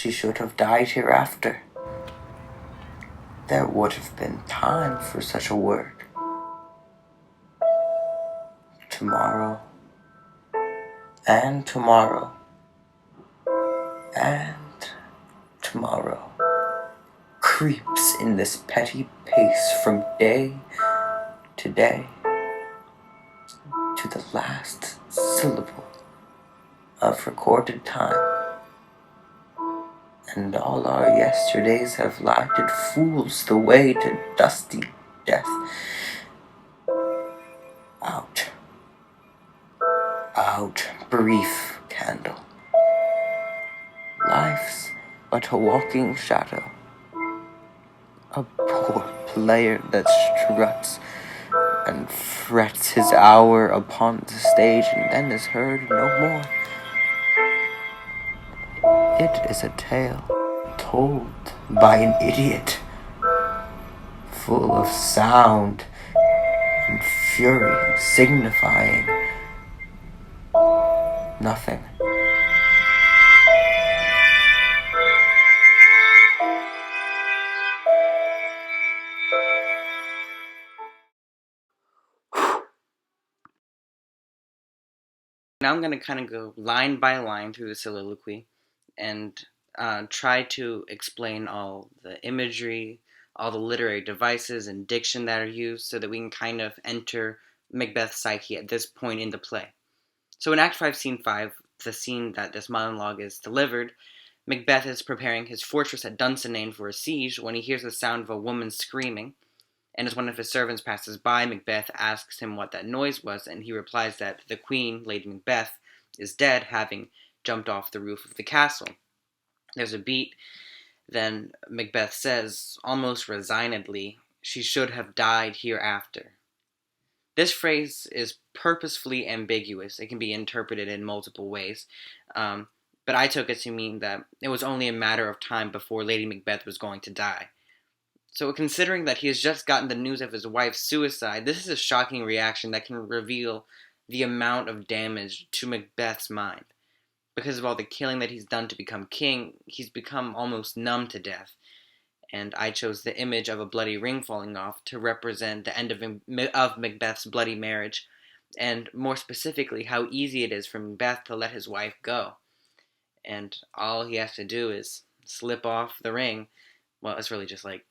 she should have died hereafter. There would have been time for such a word. Tomorrow, and tomorrow, and tomorrow creeps in this petty pace from day to day, to the last syllable of recorded time. And all our yesterdays have lighted fools the way to dusty death. Out, out, brief candle. Life's but a walking shadow, a poor player that struts and frets his hour upon the stage and then is heard no more. It is a tale told by an idiot, full of sound and fury, signifying nothing. Now I'm going to kind of go line by line through the soliloquy and try to explain all the imagery, all the literary devices and diction that are used so that we can kind of enter Macbeth's psyche at this point in the play. So in Act 5, Scene 5, the scene that this monologue is delivered, Macbeth is preparing his fortress at Dunsinane for a siege when he hears the sound of a woman screaming. And as one of his servants passes by, Macbeth asks him what that noise was, and he replies that the queen, Lady Macbeth, is dead, having jumped off the roof of the castle. There's a beat, then Macbeth says, almost resignedly, she should have died hereafter. This phrase is purposefully ambiguous. It can be interpreted in multiple ways, but I took it to mean that it was only a matter of time before Lady Macbeth was going to die. So considering that he has just gotten the news of his wife's suicide, this is a shocking reaction that can reveal the amount of damage to Macbeth's mind. Because of all the killing that he's done to become king, he's become almost numb to death. And I chose the image of a bloody ring falling off to represent the end of Macbeth's bloody marriage, and more specifically, how easy it is for Macbeth to let his wife go. And all he has to do is slip off the ring. Well, it's really just like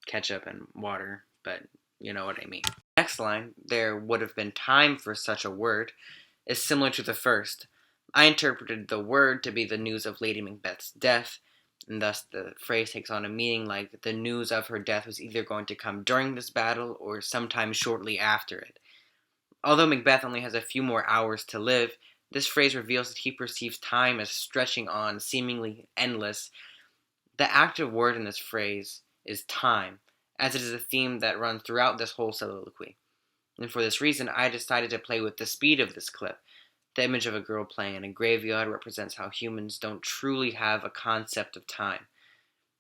ketchup and water, but you know what I mean. Next line, there would have been time for such a word, is similar to the first. I interpreted the word to be the news of Lady Macbeth's death, and thus the phrase takes on a meaning like the news of her death was either going to come during this battle or sometime shortly after it. Although Macbeth only has a few more hours to live, this phrase reveals that he perceives time as stretching on, seemingly endless. The active word in this phrase is time, as it is a theme that runs throughout this whole soliloquy. And for this reason, I decided to play with the speed of this clip. The image of a girl playing in a graveyard represents how humans don't truly have a concept of time.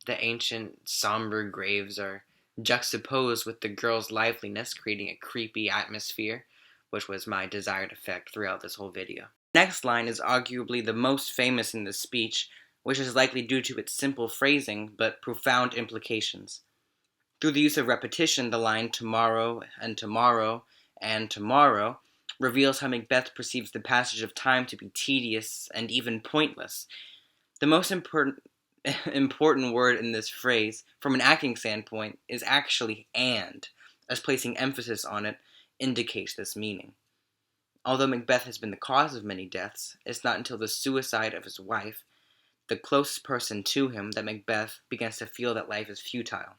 The ancient, somber graves are juxtaposed with the girl's liveliness, creating a creepy atmosphere, which was my desired effect throughout this whole video. The next line is arguably the most famous in this speech, which is likely due to its simple phrasing, but profound implications. Through the use of repetition, the line tomorrow and tomorrow and tomorrow reveals how Macbeth perceives the passage of time to be tedious and even pointless. The most important word in this phrase, from an acting standpoint, is actually and, as placing emphasis on it indicates this meaning. Although Macbeth has been the cause of many deaths, it's not until the suicide of his wife, the closest person to him, that Macbeth begins to feel that life is futile.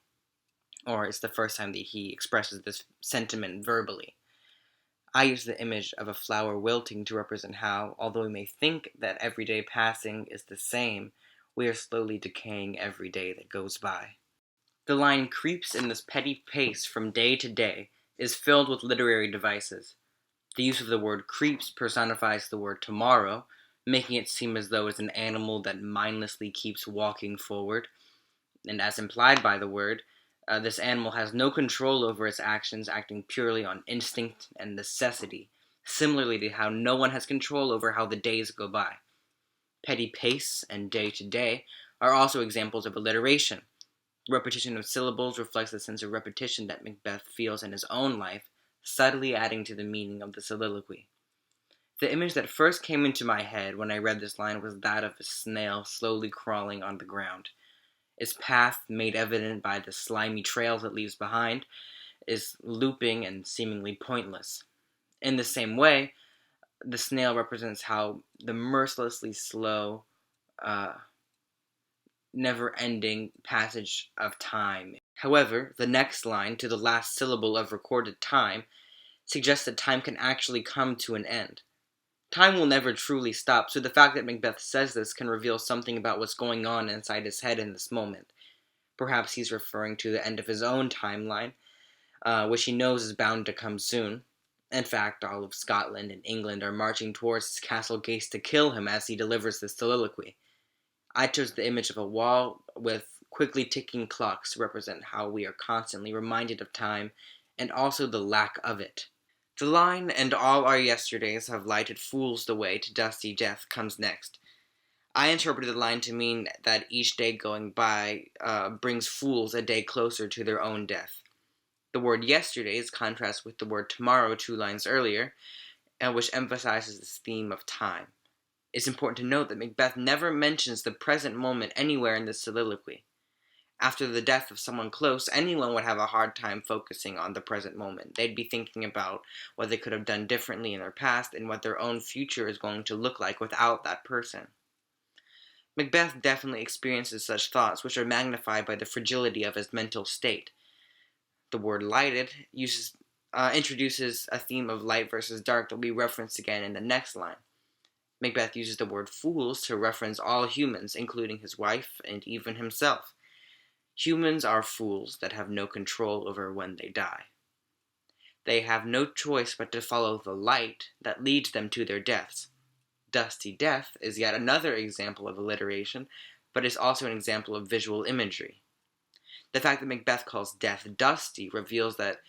Or it's the first time that he expresses this sentiment verbally. I use the image of a flower wilting to represent how, although we may think that every day passing is the same, we are slowly decaying every day that goes by. The line creeps in this petty pace from day to day is filled with literary devices. The use of the word creeps personifies the word tomorrow, making it seem as though it's an animal that mindlessly keeps walking forward. And as implied by the word, this animal has no control over its actions, acting purely on instinct and necessity, similarly to how no one has control over how the days go by. Petty pace and day to day are also examples of alliteration. Repetition of syllables reflects the sense of repetition that Macbeth feels in his own life, subtly adding to the meaning of the soliloquy. The image that first came into my head when I read this line was that of a snail slowly crawling on the ground. Its path, made evident by the slimy trails it leaves behind, is looping and seemingly pointless. In the same way, the snail represents how the mercilessly slow, uh, never-ending passage of time. However, the next line, to the last syllable of recorded time, suggests that time can actually come to an end. Time will never truly stop, so the fact that Macbeth says this can reveal something about what's going on inside his head in this moment. Perhaps he's referring to the end of his own timeline, which he knows is bound to come soon. In fact, all of Scotland and England are marching towards his castle gates to kill him as he delivers this soliloquy. I chose the image of a wall with quickly ticking clocks to represent how we are constantly reminded of time and also the lack of it. The line, "and all our yesterdays have lighted fools the way to dusty death," comes next. I interpreted the line to mean that each day going by brings fools a day closer to their own death. The word yesterdays contrasts with the word tomorrow 2 lines earlier, which emphasizes this theme of time. It's important to note that Macbeth never mentions the present moment anywhere in this soliloquy. After the death of someone close, anyone would have a hard time focusing on the present moment. They'd be thinking about what they could have done differently in their past and what their own future is going to look like without that person. Macbeth definitely experiences such thoughts, which are magnified by the fragility of his mental state. The word lighted introduces a theme of light versus dark that will be referenced again in the next line. Macbeth uses the word fools to reference all humans, including his wife and even himself. Humans are fools that have no control over when they die. They have no choice but to follow the light that leads them to their deaths. Dusty death is yet another example of alliteration, but is also an example of visual imagery. The fact that Macbeth calls death dusty reveals that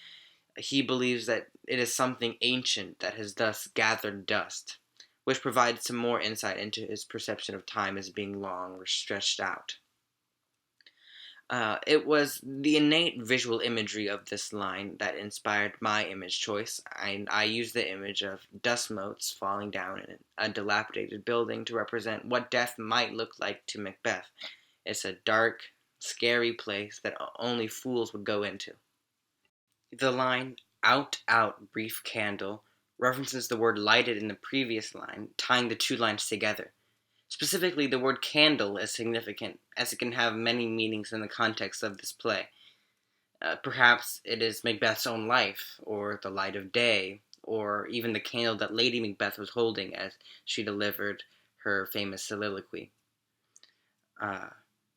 he believes that it is something ancient that has thus gathered dust, which provides some more insight into his perception of time as being long or stretched out. It was the innate visual imagery of this line that inspired my image choice. I used the image of dust motes falling down in a dilapidated building to represent what death might look like to Macbeth. It's a dark, scary place that only fools would go into. The line, "out, out, brief candle," references the word lighted in the previous line, tying the 2 lines together. Specifically, the word candle is significant, as it can have many meanings in the context of this play. Perhaps it is Macbeth's own life, or the light of day, or even the candle that Lady Macbeth was holding as she delivered her famous soliloquy.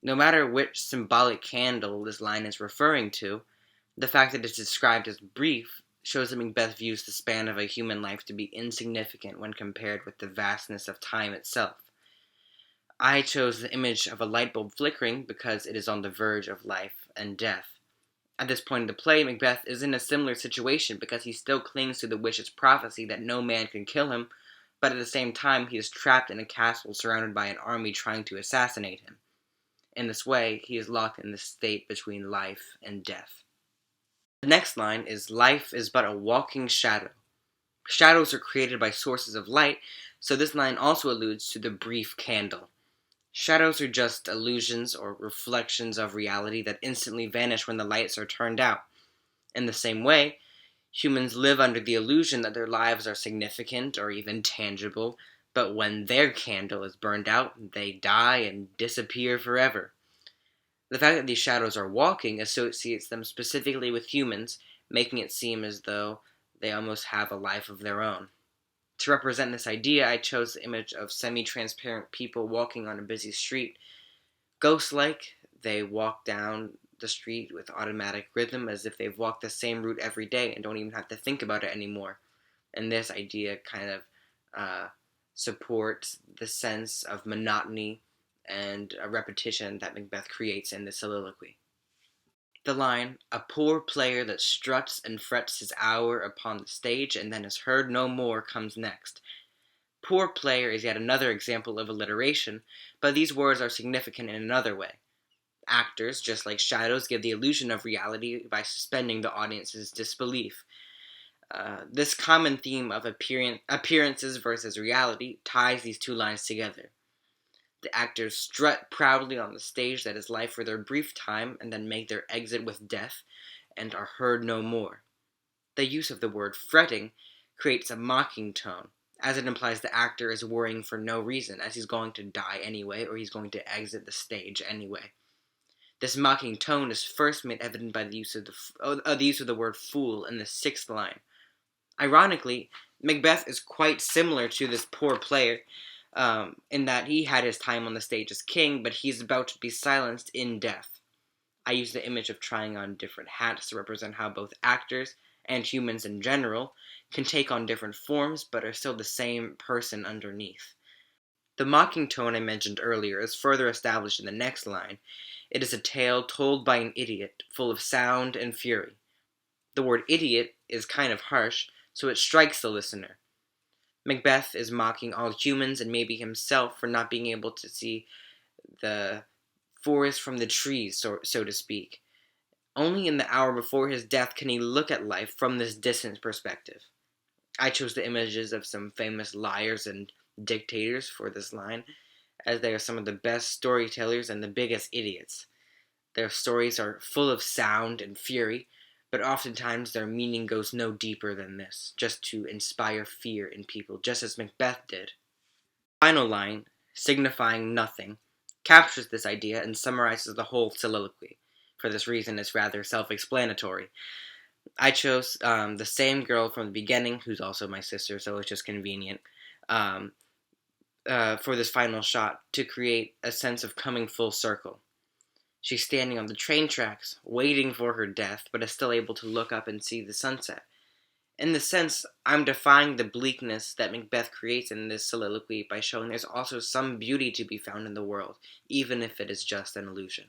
No matter which symbolic candle this line is referring to, the fact that it's described as brief shows that Macbeth views the span of a human life to be insignificant when compared with the vastness of time itself. I chose the image of a light bulb flickering because it is on the verge of life and death. At this point in the play, Macbeth is in a similar situation because he still clings to the witch's prophecy that no man can kill him, but at the same time he is trapped in a castle surrounded by an army trying to assassinate him. In this way, he is locked in the state between life and death. The next line is, "Life is but a walking shadow." Shadows are created by sources of light, so this line also alludes to the brief candle. Shadows are just illusions or reflections of reality that instantly vanish when the lights are turned out. In the same way, humans live under the illusion that their lives are significant or even tangible, but when their candle is burned out, they die and disappear forever. The fact that these shadows are walking associates them specifically with humans, making it seem as though they almost have a life of their own. To represent this idea, I chose the image of semi-transparent people walking on a busy street. Ghost-like, they walk down the street with automatic rhythm as if they've walked the same route every day and don't even have to think about it anymore. And this idea kind of supports the sense of monotony and a repetition that Macbeth creates in the soliloquy. The line, "a poor player that struts and frets his hour upon the stage and then is heard no more," comes next. poor player is yet another example of alliteration, but these words are significant in another way. Actors, just like shadows, give the illusion of reality by suspending the audience's disbelief. This common theme of appearances versus reality ties these two lines together. The actors strut proudly on the stage that is life for their brief time and then make their exit with death and are heard no more. The use of the word fretting creates a mocking tone, as it implies the actor is worrying for no reason, as he's going to die anyway or he's going to exit the stage anyway. This mocking tone is first made evident by the use of the word fool in the sixth line. Ironically, Macbeth is quite similar to this poor player, in that he had his time on the stage as king, but he's about to be silenced in death. I use the image of trying on different hats to represent how both actors and humans in general can take on different forms, but are still the same person underneath. The mocking tone I mentioned earlier is further established in the next line. It is a tale told by an idiot, full of sound and fury. The word idiot is kind of harsh, so it strikes the listener. Macbeth is mocking all humans and maybe himself for not being able to see the forest from the trees, so to speak. Only in the hour before his death can he look at life from this distant perspective. I chose the images of some famous liars and dictators for this line, as they are some of the best storytellers and the biggest idiots. Their stories are full of sound and fury, but oftentimes their meaning goes no deeper than this, just to inspire fear in people, just as Macbeth did. The final line, signifying nothing, captures this idea and summarizes the whole soliloquy. For this reason, it's rather self-explanatory. I chose the same girl from the beginning, who's also my sister, so it's just convenient, for this final shot to create a sense of coming full circle. She's standing on the train tracks, waiting for her death, but is still able to look up and see the sunset. In this sense, I'm defying the bleakness that Macbeth creates in this soliloquy by showing there's also some beauty to be found in the world, even if it is just an illusion.